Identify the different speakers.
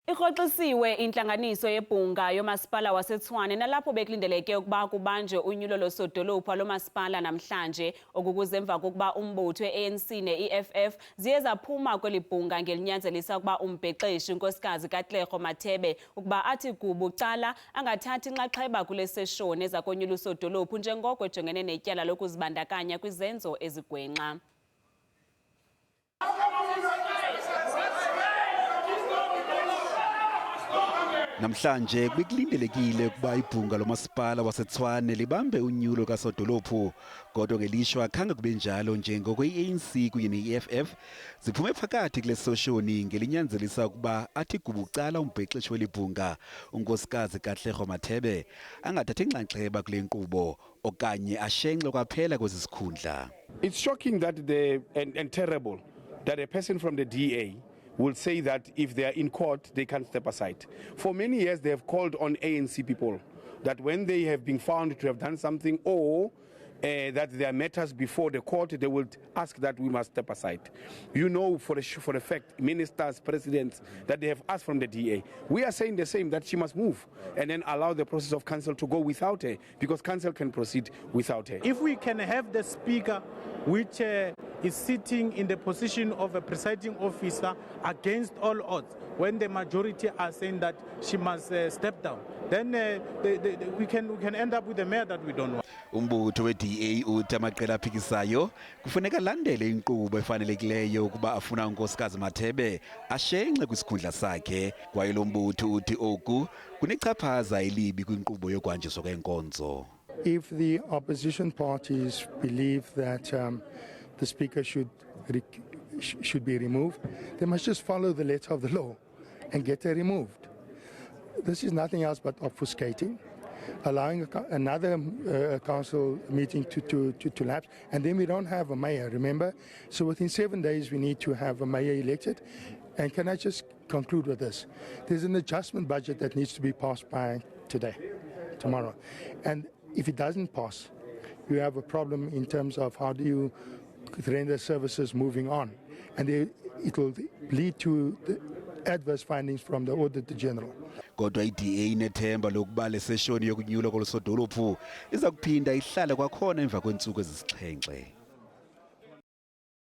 Speaker 1: Irhoxisiwe intlanganiso yebhunga yomasipala waseTshwane nalapho bekulindeleke ukuba kubanjwe unyulo losodolophu walomasipala namhlanje okukuza emva kokuba umbutho weANC neEFF ziye zaphuma kwelibhunga ngelinyanzelisa ukuba umbhexeshi unkosikazi Katlego Mathebe ukuba athi kuba ucala angathathi inxaxheba kule seshoni ezakonyula usodolophu njengoko ejongene netyala lokuzibandakanya kwizenzo ezigwenxa.
Speaker 2: Namhlanje bekulindelekile ukuba ibhunga lomasipala waseTshwane libambe unyulo kasodolophu, kodwa ngelishwa khange kube njalo njengoko iANC kunye neEFF ziphume phakathi kule seshoni ngelinyanzelisa ukuba athi kuba ucala umbhexeshi welibhunga unkosikazi Katlego Mathebe angathathi inxaxheba kule nkqubo okanye ashenxe kwaphela kwezi sikhundla.
Speaker 3: It's shocking that and terrible that a person from the DA will say that if they are in court, they can't step aside. For many years, they have called on ANC people that when they have been found to have done something or that there are matters before the court, they will ask that we must step aside. You know for a fact, ministers, presidents, that they have asked from the DA. We are saying the same, that she must move and then allow the process of council to go without her, because council can proceed without her.
Speaker 4: If we can have the speaker which is sitting in the position of a presiding officer against all odds, when the majority are saying that she must step down, then we can end up with a mayor that we don't want.
Speaker 2: Umbutho weDA uthi amaqela aphikisayo kufuneka landele inkqubo efanelekileyo ukuba afuna unkosikazi Mathebe ashenxe kwisikhundla sakhe, kwaye lo mbutho uthi oku kunechaphaza elibi kwinkqubo yokwanjiswa kwenkonzo.
Speaker 5: If the opposition parties believe that the speaker should be removed, they must just follow the letter of the law and get her removed. This is nothing else but obfuscating, allowing another council meeting to lapse, and then we don't have a mayor, remember? So within 7 days we need to have a mayor elected. And can I just conclude with this? There's an adjustment budget that needs to be passed by tomorrow. And if it doesn't pass, you have a problem in terms of how do you render services moving on. And it will lead to the adverse findings from the Auditor General.
Speaker 2: Kodwa iDA inethemba lokuba le seshoni yokunyulwa kolosodolophu iza kuphinda ihlale kwakhona emva kweentsuku ezisixhenxe.